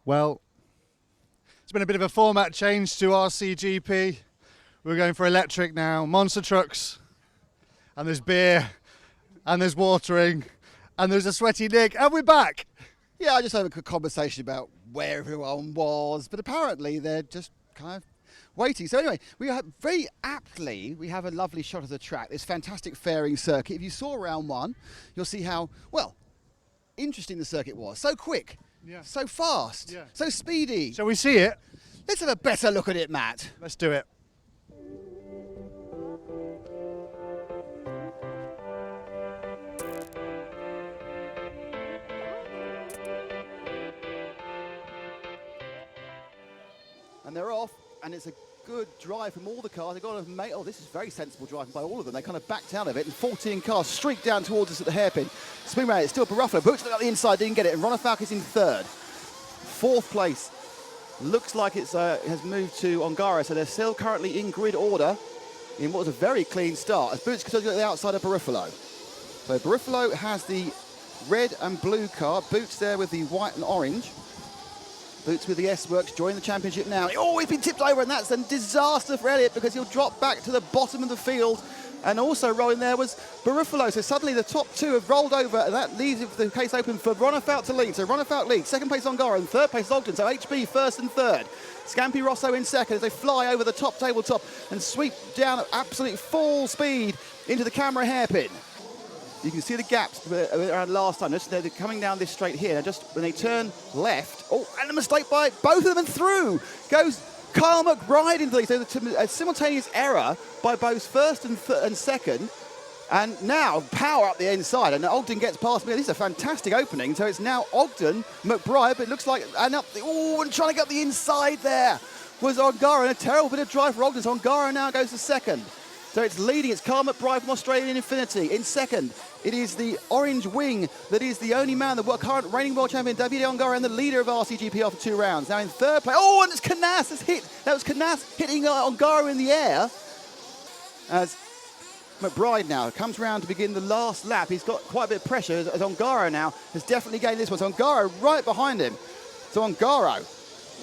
Well, it's been a bit of a format change to RCGP. We're going for electric now, monster trucks, and there's beer, and there's watering, and there's a sweaty Nick, and we're back. Yeah, I just had a quick conversation about where everyone was, but apparently they're just kind of waiting. So anyway, we have we have a lovely shot of the track, this fantastic Fehring circuit. If you saw round one, you'll see how, well, interesting the circuit was. So quick, so fast, so speedy. Shall we see it? Let's have a better look at it, Matt. Let's do it. And they're off, and it's a good drive from all the cars. They've got to make, oh, this is very sensible driving by all of them. They kind of backed out of it, and 14 cars streaked down towards us at the hairpin. Spin round, it's still Baruffalo. Boots look at the inside, didn't get it, and Ronald Falk is in third. Fourth place. Looks like it has moved to Ongaro, so they're still currently in grid order in what was a very clean start. As Boots goes to the outside of Baruffalo. So Baruffalo has the red and blue car. Boots there with the white and orange. Boots with the S-Works joining the championship now. Oh, he's been tipped over, and that's a disaster for Elliott because he'll drop back to the bottom of the field. And also rolling there was Baruffalo. So suddenly the top two have rolled over, and that leaves the case open for Ronald Falk to lead. So Ronald Falk leads. Second place Ongaro, and third place Ogden. So HB first and third. Scampi Rosso in second as they fly over the top tabletop and sweep down at absolute full speed into the camera hairpin. You can see the gaps around last time. They're coming down this straight here. Just when they turn left, oh, and a mistake by both of them, and through goes Kyle McBride into these. So a simultaneous error by both first and second. And now power up the inside, and Ogden gets past me. This is a fantastic opening. So it's now Ogden, McBride, but it looks like, and trying to get up the inside there was Ongaro, and a terrible bit of drive for Ogden. So Ongaro now goes to second. So it's leading, it's Carl McBride from Australian Infinity. In second, it is the Orange Wing that is the only man, the current reigning world champion, Davide Ongaro, and the leader of RCGP after 2 rounds. Now in third place, oh, and it's Carnage that's hit. That was Carnage hitting Ongaro in the air. As McBride now comes round to begin the last lap. He's got quite a bit of pressure as Ongaro now has definitely gained this one. So Ongaro right behind him. So Ongaro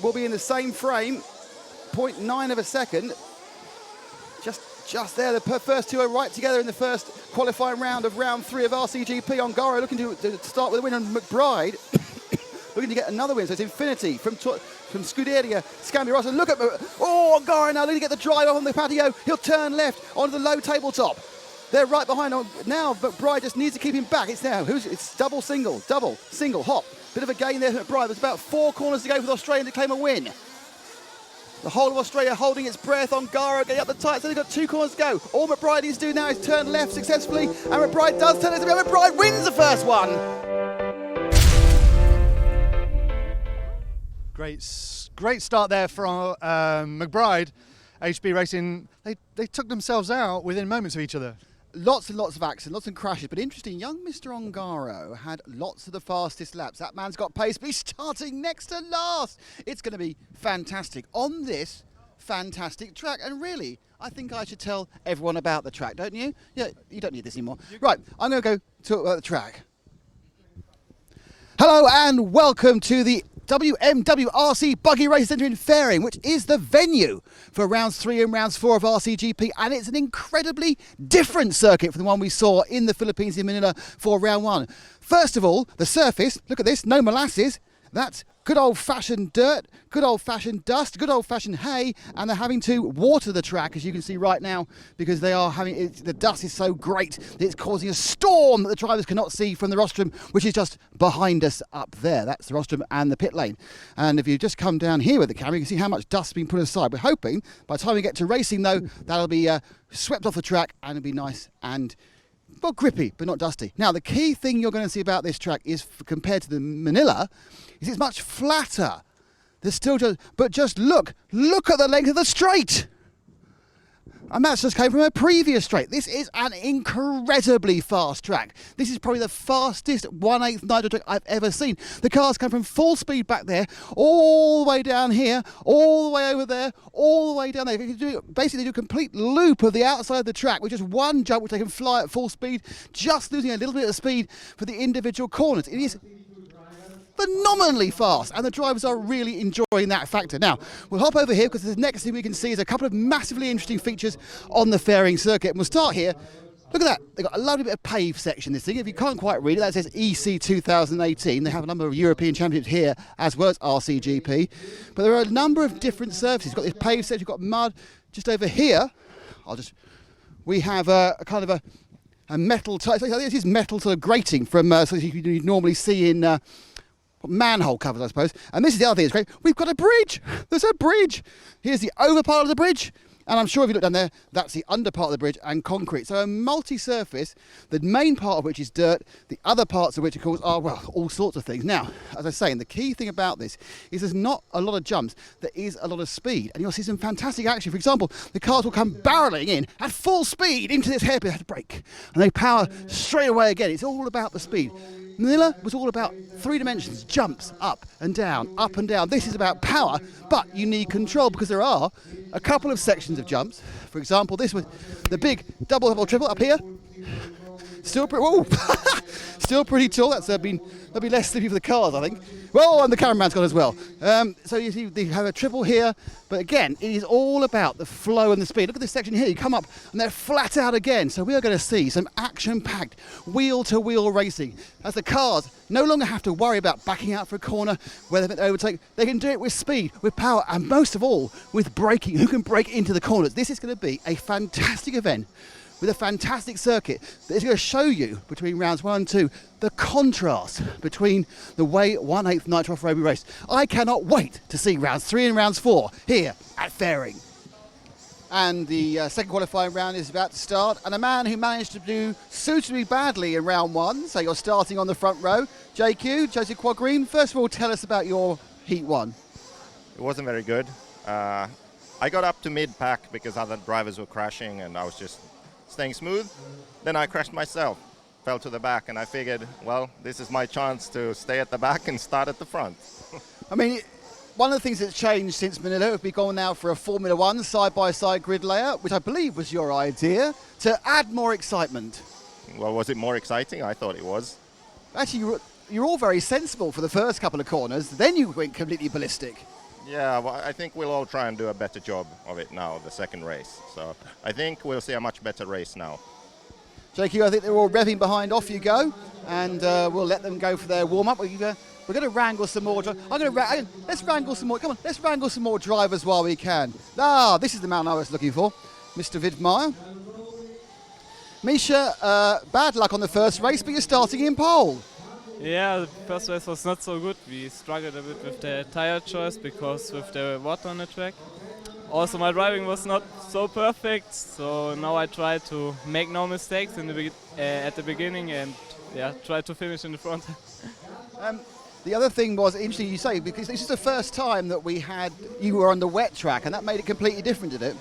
will be in the same frame, 0.9 of a second. Just there, the first two are right together in the first qualifying round of round 3 of RCGP. Ongaro looking to start with a win, and McBride looking to get another win. So it's Infinity from Scuderia, Scampi Rosso. Look at Ongaro now looking to get the drive off on the patio. He'll turn left onto the low tabletop. They're right behind now. McBride just needs to keep him back. It's double, single, hop. Bit of a gain there for McBride. There's about 4 corners to go for the Australian to claim a win. The whole of Australia holding its breath. Ongaro getting up the tight, so they've got 2 corners to go. All McBride needs to do now is turn left successfully, and McBride does turn left. McBride wins the first one. Great start there from McBride. HB Racing, they took themselves out within moments of each other. Lots and lots of accidents, lots of crashes, but interesting, young Mr. Ongaro had lots of the fastest laps. That man's got pace, but he's starting next to last. It's going to be fantastic on this fantastic track. And really, I think I should tell everyone about the track, don't you? Yeah, you don't need this anymore. Right, I'm going to go talk about the track. Hello and welcome to the WMWRC Buggy Race Centre in Fehring, which is the venue for rounds 3 and rounds 4 of RCGP, and it's an incredibly different circuit from the one we saw in the Philippines in Manila for round 1. First of all, the surface, look at this, no molasses, that's good old-fashioned dirt, good old-fashioned dust, good old-fashioned hay, and they're having to water the track, as you can see right now, because they are having the dust is so great that it's causing a storm that the drivers cannot see from the rostrum, which is just behind us up there. That's the rostrum and the pit lane. And if you just come down here with the camera, you can see how much dust has been put aside. We're hoping by the time we get to racing, though, that'll be swept off the track and it'll be nice and, well, grippy, but not dusty. Now, the key thing you're going to see about this track is, compared to the Manila, is it's much flatter. There's still just look at the length of the straight. And that's just came from a previous straight. This is an incredibly fast track. This is probably the fastest 1/8 nitro track I've ever seen. The cars come from full speed back there, all the way down here, all the way over there, all the way down there. You can basically do a complete loop of the outside of the track with just one jump, which they can fly at full speed, just losing a little bit of speed for the individual corners. It is phenomenally fast, and the drivers are really enjoying that factor. Now, we'll hop over here because the next thing we can see is a couple of massively interesting features on the Fehring circuit. And we'll start here. Look at that, they've got a lovely bit of paved section, this thing. If you can't quite read it, that says EC 2018. They have a number of European championships here, as well as RCGP. But there are a number of different surfaces. You've got this paved section, you've got mud. Just over here, we have a kind of a metal type, this is metal sort of grating from, so you normally see in manhole covers, I suppose. And this is the other thing that's great. We've got a bridge. There's a bridge. Here's the over part of the bridge. And I'm sure if you look down there, that's the under part of the bridge and concrete. So a multi-surface, the main part of which is dirt, the other parts of which, of course, are, well, all sorts of things. Now, as I was saying, the key thing about this is there's not a lot of jumps. There is a lot of speed. And you'll see some fantastic action. For example, the cars will come barreling in at full speed into this hairpin, they have to brake. And they power straight away again. It's all about the speed. Manila was all about 3 dimensions, jumps up and down, up and down. This is about power, but you need control because there are a couple of sections of jumps. For example, this was the big double triple up here. Still still pretty tall. That'll be less slippery for the cars, I think. Well, and the cameraman's got as well. So you see, they have a triple here, but again, it is all about the flow and the speed. Look at this section here. You come up and they're flat out again. So we are going to see some action-packed wheel-to-wheel racing as the cars no longer have to worry about backing out for a corner where they overtake. They can do it with speed, with power, and most of all, with braking. Who can brake into the corners? This is going to be a fantastic event with a fantastic circuit that is going to show you between rounds 1 and 2 the contrast between the way 1/8 Nitro Off-Road we raced. I cannot wait to see rounds 3 and rounds 4 here at Fehring. And the second qualifying round is about to start, and a man who managed to do suitably badly in round 1, so you're starting on the front row, JQ, Joseph Quadgreen. First of all, tell us about your Heat 1. It wasn't very good. I got up to mid-pack because other drivers were crashing and I was just staying smooth. Then I crashed myself, fell to the back, and I figured, well, this is my chance to stay at the back and start at the front. I mean, one of the things that's changed since Manila, we've been going now for a Formula 1 side-by-side grid layout, which I believe was your idea, to add more excitement. Well, was it more exciting? I thought it was. Actually, you're all very sensible for the first couple of corners, then you went completely ballistic. Yeah, well, I think we'll all try and do a better job of it now, the second race. So I think we'll see a much better race now. JQ, I think they're all revving behind. Off you go, and we'll let them go for their warm-up. We're going to wrangle some more. Let's wrangle some more. Come on, let's wrangle some more drivers while we can. This is the man I was looking for, Mr. Vidmeyer. Misha, bad luck on the first race, but you're starting in pole. Yeah, the first race was not so good. We struggled a bit with the tire choice because with the water on the track. Also, my driving was not so perfect, so now I try to make no mistakes at the beginning and try to finish in the front. The other thing was interesting you say, because this is the first time that you were on the wet track, and that made it completely different, did it?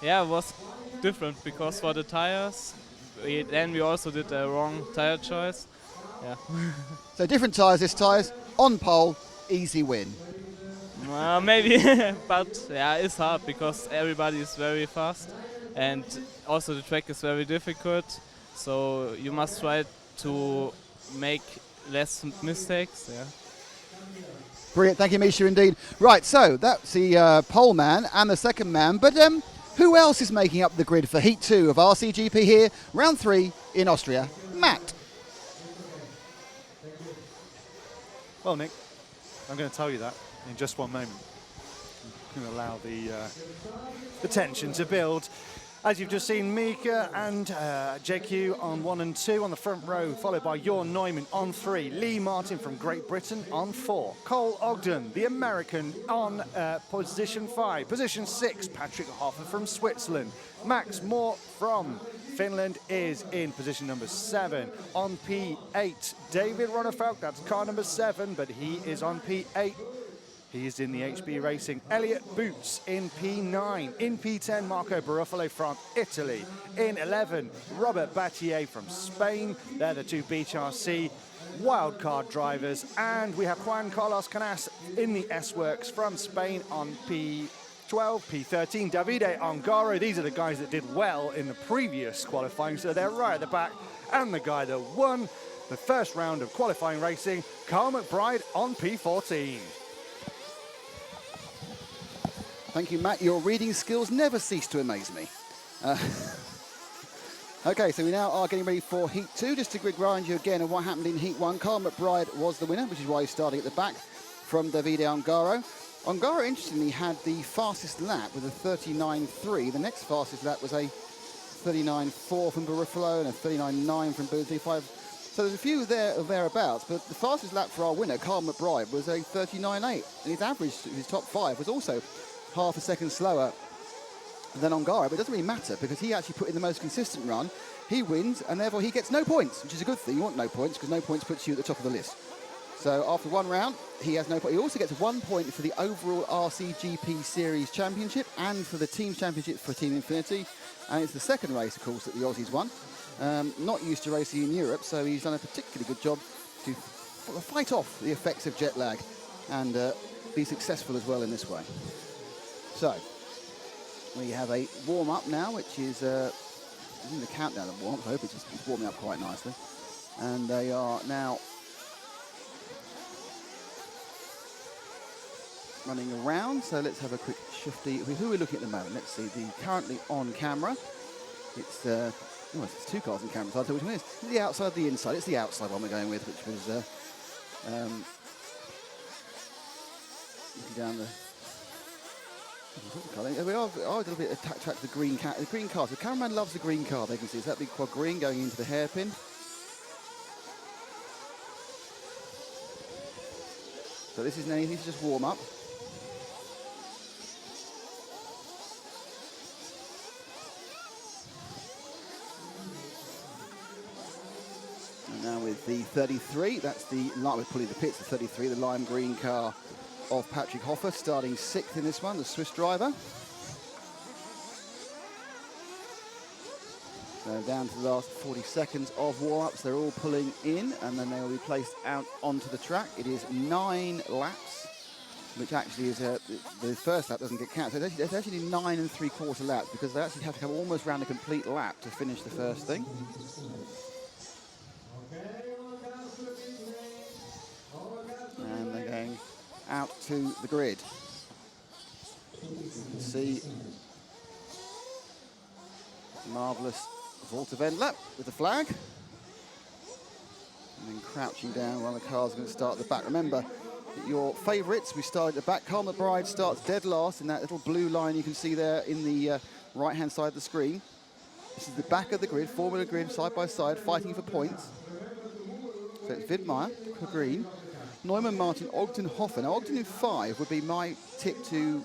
Yeah, it was different because for the tires, we also did a wrong tire choice. Yeah. So different tyres, this tyres, on pole, easy win. Maybe, but yeah, it's hard because everybody is very fast and also the track is very difficult, so you must try to make less mistakes. Yeah. Brilliant, thank you, Misha, indeed. Right, so that's the pole man and the second man, but who else is making up the grid for Heat 2 of RCGP here, round 3 in Austria? Matt. Well, Nick, I'm going to tell you that in just one moment. I'm going to allow the tension to build. As you've just seen, Mika and JQ on 1 and 2 on the front row, followed by Jorn Neumann on 3, Lee Martin from Great Britain on 4, Cole Ogden, the American, on position 5, position 6, Patrick Hoffer from Switzerland, Max Moore from Finland is in position number 7. On P8, David Ronefeld, that's car number 7, but he is on P8. He is in the HB Racing. Elliot Boots in P9. In P10, Marco Baruffalo from Italy. In 11, Robert Battier from Spain. They're the 2 BHRC wildcard drivers. And we have Juan Carlos Canas in the S-Works from Spain on P12, P13, Davide Ongaro. These are the guys that did well in the previous qualifying, so they're right at the back. And the guy that won the first round of qualifying racing. Carl McBride on P14. Thank you, Matt. Your reading skills never cease to amaze me. Okay, so we now are getting ready for Heat 2. Just to remind you again of what happened in Heat 1. Carl McBride was the winner, which is why he's starting at the back from Davide Ongaro. Ongaro, interestingly, had the fastest lap with a 39.3. The next fastest lap was a 39.4 from Barufalo and a 39.9 from Booth 5. So there's a few there or thereabouts, but the fastest lap for our winner, Carl McBride, was a 39.8. And his average, his top 5, was also half a second slower than Ongaro, but it doesn't really matter because he actually put in the most consistent run. He wins, and therefore he gets no points, which is a good thing. You want no points because no points puts you at the top of the list. So after one round, he has no point. He also gets 1 point for the overall RCGP Series Championship and for the Teams Championship for Team Infinity. And it's the second race, of course, that the Aussies won. Not used to racing in Europe, so he's done a particularly good job to fight off the effects of jet lag and be successful as well in this way. So we have a warm-up now, which is in the countdown of warm-up. I hope it's warming up quite nicely. And they are now running around. So let's have a quick shifty. Who are we looking at the moment? Let's see. Currently on camera. It's it's 2 cars on camera. So I'll tell you which one it is. It's the outside, the inside. It's the outside one we're going with, which was looking down the. We are a little bit attached to the green car. The green car. So the cameraman loves the green car. They can see it's that big quad green going into the hairpin. So this is just warm up. And now with the 33, that's the we're pulling the pits. The 33, the lime green car of Patrick Hoffer, starting 6th in this one, the Swiss driver. So down to the last 40 seconds of warm-ups, they're all pulling in, and then they will be placed out onto the track. It is 9 laps, which actually is the first lap doesn't get counted. So it's actually 9 3/4 laps because they actually have to come almost round a complete lap to finish the first thing. And they're going out to the grid. You can see marvellous Volta-Vend lap with the flag. And then crouching down while the car's going to start at the back. Remember, your favourites, we start at the back. Carl McBride starts dead last in that little blue line you can see there in the right-hand side of the screen. This is the back of the grid, Formula grid, side by side, fighting for points. So it's Widmeyer for green. Neumann, Martin, Ogden, Hoffer. Now, Ogden in 5 would be my tip to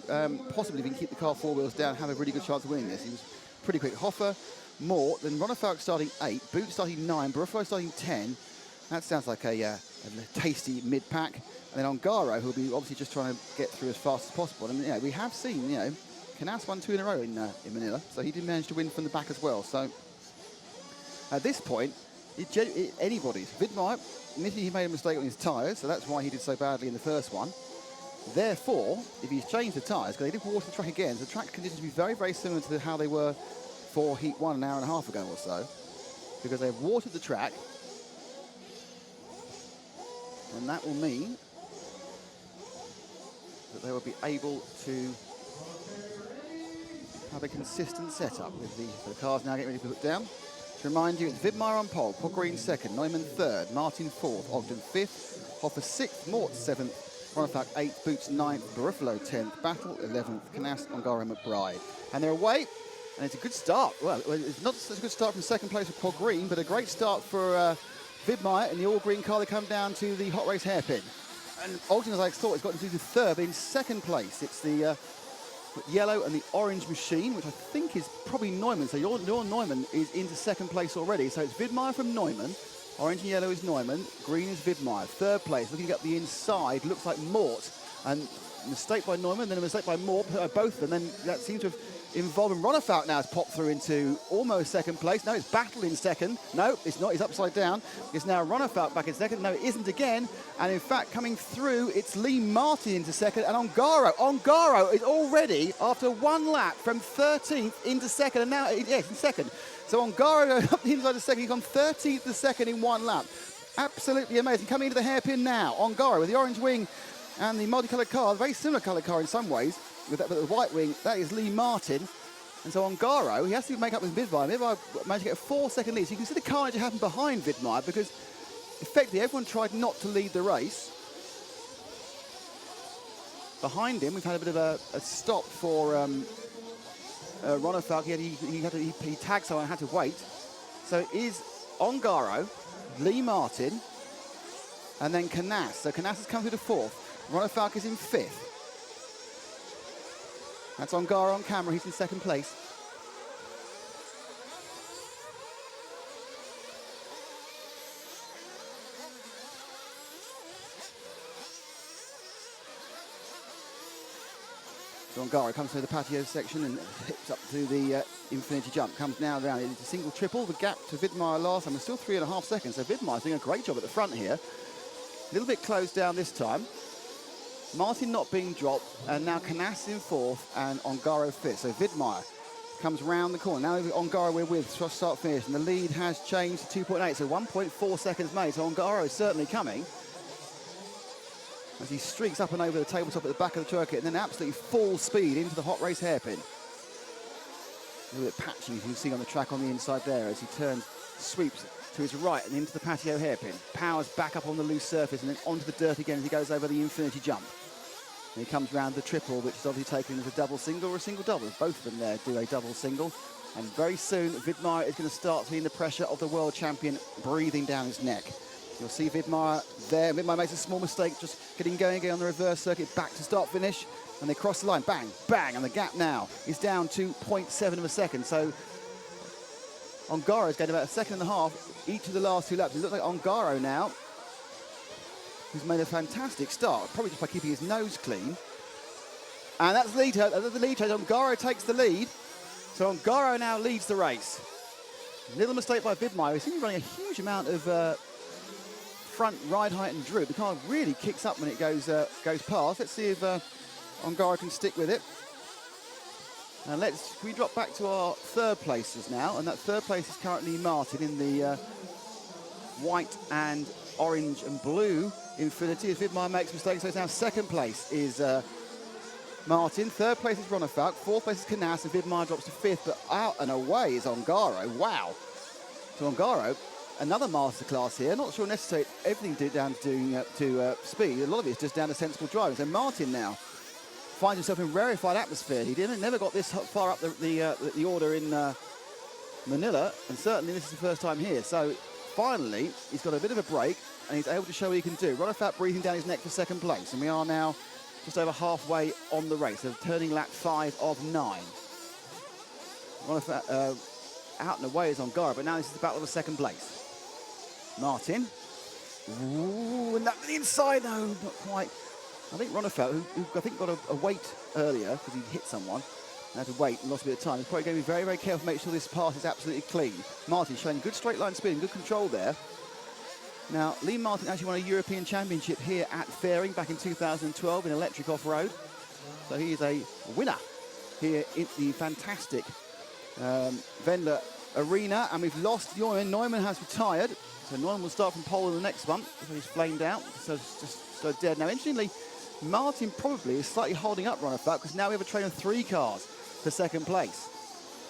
possibly, if he can keep the car 4 wheels down, have a really good chance of winning this. He was pretty quick. Hoffer, Mort, then Ronefalk starting 8, Boot starting 9, Barufalo starting 10. That sounds like a tasty mid-pack. And then Ongaro, who'll be obviously just trying to get through as fast as possible. And we have seen, Canas won 2 in a row in Manila, so he did manage to win from the back as well. So at this point, anybody's. Widmeyer, admittedly he made a mistake on his tyres, so that's why he did so badly in the first one. Therefore, if he's changed the tyres, because they did water the track again, so the track conditions will be very, very similar to how they were for Heat 1 an hour and a half ago or so, because they've watered the track, and that will mean that they will be able to have a consistent setup with the cars now getting ready to put down. To remind you, it's Widmeyer on pole, Paul Green 2nd, Neumann 3rd, Martin 4th, Ogden 5th, Hoffer 6th, Mort 7th, Ronefalk 8th, Boots 9th, Barufalo 10th, Battle 11th, Canas, Ongaro, McBride. And they're away, and it's a good start. Well, it's not such a good start from 2nd place with Paul Green, but a great start for Widmeyer in the all-green car. They come down to the hot race hairpin. And Ogden, as I thought, has got into 3rd, but in 2nd place, it's the yellow and the orange machine, which I think is probably Neumann. So your Neumann is into 2nd place already. So it's Widmeyer from Neumann. Orange and yellow is Neumann. Green is Widmeyer. 3rd place, looking up the inside, looks like Mort. And a mistake by Neumann, then a mistake by Mort, both of them. Then that seems to have involved. And Ronefalk now has popped through into almost 2nd place. No, it's Battle in 2nd. No, it's not. He's upside down. It's now Ronefalk back in 2nd. No, it isn't again. And in fact, coming through, it's Lee Martin into 2nd. And Ongaro is already, after 1 lap, from 13th into 2nd. And now, yes, in 2nd. So Ongaro up the inside of 2nd. He's gone 13th to 2nd in 1 lap. Absolutely amazing. Coming into the hairpin now, Ongaro with the orange wing and the multicoloured car, a very similar coloured car in some ways, with that, but the white wing, that is Lee Martin. And so Ongaro, he has to make up with Vidmar. Vidmar managed to get a 4-second lead. So you can see the carnage that happened behind Vidmar because effectively everyone tried not to lead the race. Behind him, we've had a bit of a stop for Ronefalk. He tagged someone and had to wait. So it is Ongaro, Lee Martin, and then Carnage. So Carnage has come through to 4th. Ronefalk is in 5th. That's Ongaro on camera, he's in 2nd place. So Ongaro comes through the patio section and hips up to the infinity jump. Comes now down. It's a single triple. The gap to Vidmar last time was still 3.5 seconds. So Vidmar's doing a great job at the front here. A little bit closed down this time. Martin not being dropped, and now Carnage in 4th and Ongaro 5th. So Vidmar comes round the corner. Now Ongaro we're with, start finish, and the lead has changed to 2.8, so 1.4 seconds made. So Ongaro is certainly coming as he streaks up and over the tabletop at the back of the turkey, and then absolutely full speed into the hot race hairpin. A little bit patchy, as you can see on the track on the inside there, as he turns, sweeps to his right and into the patio hairpin. Powers back up on the loose surface and then onto the dirt again as he goes over the infinity jump. And he comes round the triple, which is obviously taken as a double single or a single double. Both of them there do a double single. And very soon, Vidmar is going to start seeing the pressure of the world champion breathing down his neck. You'll see Vidmar there. Vidmar makes a small mistake, just getting going again on the reverse circuit, back to start finish. And they cross the line, bang, bang, and the gap now is down to 0.7 of a second. So Ongaro's gained about 1.5 seconds each of the last 2 laps. It looks like Ongaro now, who's made a fantastic start, probably just by keeping his nose clean. And that's the lead change. Ongaro takes the lead. So Ongaro now leads the race. Little mistake by Vidmar. He seems to be running a huge amount of front ride height and droop. The car really kicks up when it goes past. Let's see if Ongaro can stick with it. And we drop back to our 3rd places now, and that 3rd place is currently Martin in the white and orange and blue Infinity. As Vidmar makes mistakes, so it's now 2nd place is Martin, 3rd place is Ronefalk, 4th place is Carnage, and Vidmar drops to 5th, but out and away is Ongaro. Wow. So Ongaro, another masterclass here. Not sure necessarily everything down to speed. A lot of it is just down to sensible driving. So Martin now finds himself in rarefied atmosphere. He never got this far up the order in Manila, and certainly this is the first time here. So finally, he's got a bit of a break, and he's able to show what he can do. Ronefalk breathing down his neck for 2nd place, and we are now just over halfway on the race. So turning lap 5 of 9. Ronefalk out and away is Ongaro, but now this is the battle of 2nd place. Martin. Ooh, and that the inside, no, not quite. I think Ronefalk, who I think got a wait earlier because he hit someone, and had to wait and lost a bit of time. He's probably going to be very, very careful to make sure this pass is absolutely clean. Martin showing good straight line speed and good control there. Now, Lee Martin actually won a European Championship here at Fehring back in 2012 in electric off-road. So he is a winner here in the fantastic Wendler Arena. And we've lost Neumann. Neumann has retired. So Neumann will start from pole in the next one. So he's flamed out. So it's just dead. Now, interestingly, Martin probably is slightly holding up Ronefalk because now we have a train of 3 cars for 2nd place.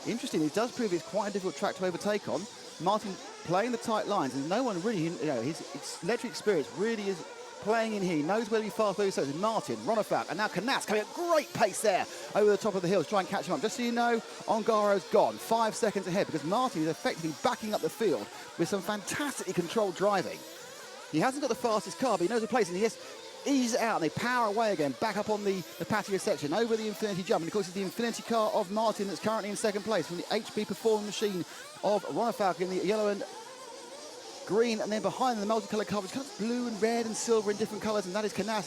Interestingly, it does prove it's quite a difficult track to overtake on. Martin playing the tight lines, and no one really, his electric experience really is playing in here. He knows where to be fast, where he says. Martin, Ronefalk, and now Carnage coming at great pace there over the top of the hills, try and catch him up. Just so you know, Ongaro's gone 5 seconds ahead because Martin is effectively backing up the field with some fantastically controlled driving. He hasn't got the fastest car, but he knows the place, and he just ease out, and they power away again, back up on the patio section, over the infinity jump. And of course, it's the infinity car of Martin that's currently in 2nd place from the HP Performance machine of Ronefalk in the yellow and green, and then behind them, the multicoloured car, which comes blue and red and silver in different colours, and that is Carnage.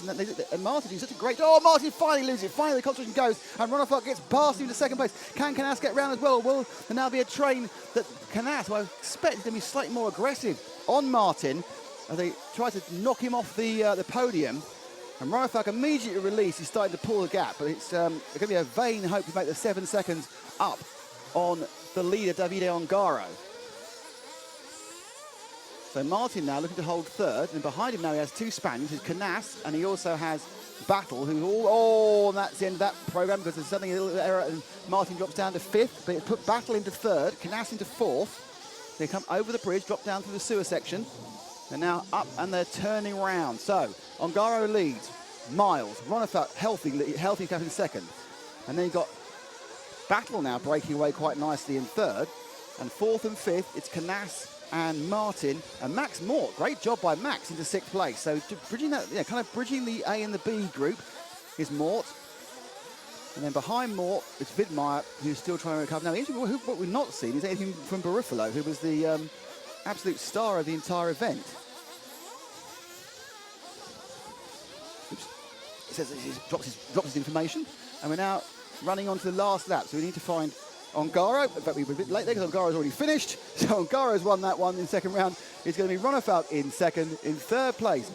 And Martin is such a great... Oh, Martin finally loses it. Finally, the concentration goes, and Ronefalk gets past him to 2nd place. Can Carnage get round as well? Will there now be a train that Carnage, who I expect is going to be slightly more aggressive on Martin, as they try to knock him off the podium. And Ronefalk immediately released. He's starting to pull the gap, but it's going to be a vain hope to make the 7 seconds up on the leader, Davide Ongaro. So Martin now looking to hold third, and behind him now he has two Spaniards, who's Carnage, and he also has Battle, who and that's the end of that program because there's something a little error, and Martin drops down to fifth, but it put Battle into third, Carnage into fourth. They come over the bridge, drop down through the sewer section. They're now up and they're turning round. So Ongaro leads, Miles, Ronafat healthy cap in second, and then you've got Battle now breaking away quite nicely in third, and fourth and fifth it's Carnage and Martin and Max Mort. Great job by Max into sixth place. So bridging that, kind of bridging the A and the B group is Mort. And then behind Mort is Vidmeier, who's still trying to recover. Now, what we've not seen is anything from Barufalo, who was the absolute star of the entire event. Oops. It says he drops his information. And we're now running on to the last lap. So we need to find Ongaro. In fact, we were a bit late there because Ongaro's already finished. So Ongaro's won that one in the second round. It's going to be Ronafelt in second. In third place,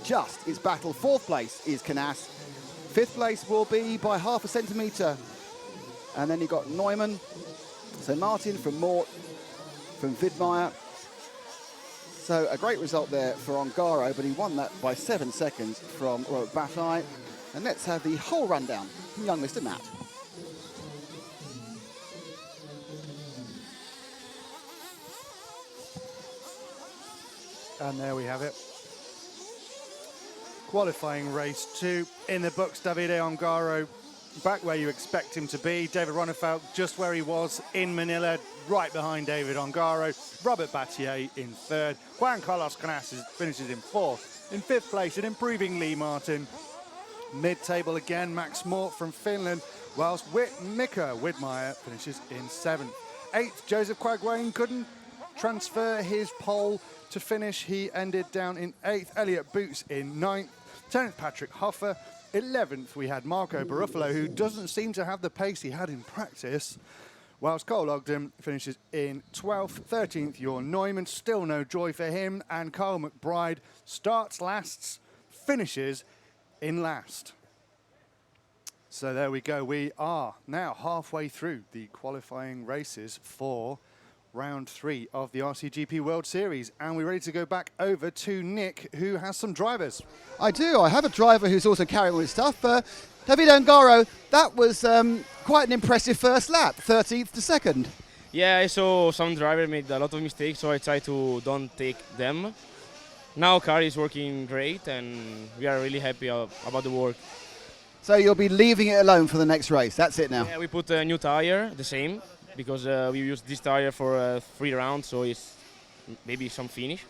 it's Battle. Fourth place is Carnage. Fifth place will be by half a centimetre. And then you've got Neumann. So Martin from Mort, from Vidmeier. So a great result there for Ongaro, but he won that by 7 seconds from Batai. And let's have the whole rundown from young Mr. Matt. And there we have it. Qualifying race 2 in the books. Davide Ongaro back where you expect him to be. David Ronefeld just where he was in Manila, right behind David Ongaro. Robert Battier in third. Juan Carlos Canasas finishes in fourth. In fifth place, an improving Lee Martin. Mid-table again, Max Mort from Finland, whilst Mika Widmeyer finishes in seventh. Eighth, Joseph Quagwain couldn't transfer his pole to finish. He ended down in eighth. Elliot Boots in ninth. 10th, Patrick Hoffer. 11th, we had Marco Barufalo, who doesn't seem to have the pace he had in practice, whilst Cole Ogden finishes in 12th. 13th, Jorn Neumann, still no joy for him, and Carl McBride starts last, finishes in last. So there we go. We are now halfway through the qualifying races for round 3 of the RCGP World Series, and we're ready to go back over to Nick, who has some drivers. I do. I have a driver who's also carrying all his stuff. David Ongaro, that was quite an impressive first lap, 13th to second. Yeah, I saw some driver made a lot of mistakes, so I try to don't take them. Now car is working great, and we are really happy about the work. So you'll be leaving it alone for the next race. That's it now. Yeah, we put a new tire, the same, because we used this tire for 3 rounds, so it's maybe some finish.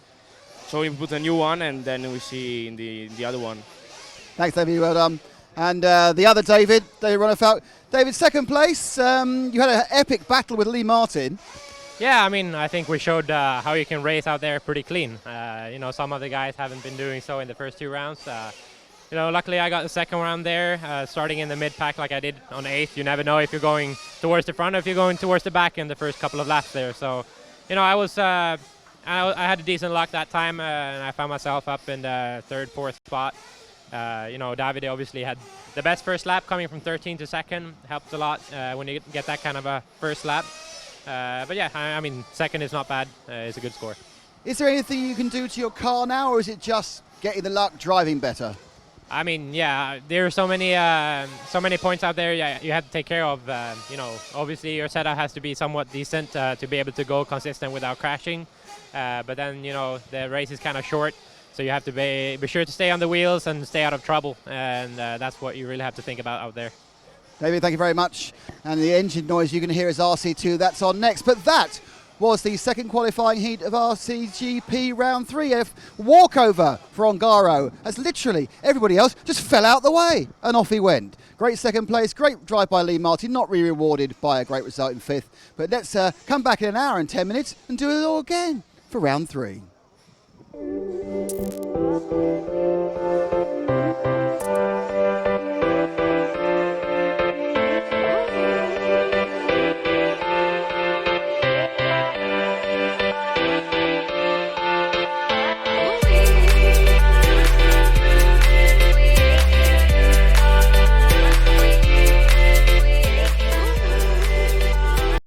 So we put a new one, and then we see in the other one. Thanks, David. Well done. And the other David Ronefeld. David, second place. You had an epic battle with Lee Martin. Yeah, I mean, I think we showed how you can race out there pretty clean. You know, some of the guys haven't been doing so in the first 2 rounds. You know, luckily I got the second round there, starting in the mid-pack like I did on 8th. You never know if you're going towards the front or if you're going towards the back in the first couple of laps there. So, you know, I had a decent luck that time, and I found myself up in the 3rd, 4th spot. You know, Davide obviously had the best first lap, coming from 13th to 2nd. Helped a lot when you get that kind of a first lap. But yeah, I mean, 2nd is not bad. It's a good score. Is there anything you can do to your car now, or is it just getting the luck, driving better? I mean, yeah, there are so many points out there you have to take care of. You know, obviously your setup has to be somewhat decent to be able to go consistent without crashing. But then, you know, the race is kind of short, so you have to be sure to stay on the wheels and stay out of trouble. And that's what you really have to think about out there. David, thank you very much. And the engine noise you can hear is RC2. That's on next. But that was the second qualifying heat of RCGP Round 3. A walkover for Ongaro, as literally everybody else just fell out the way, and off he went. Great second place, great drive by Lee Martin, not really rewarded by a great result in 5th. But let's come back in an hour and 10 minutes and do it all again for Round 3.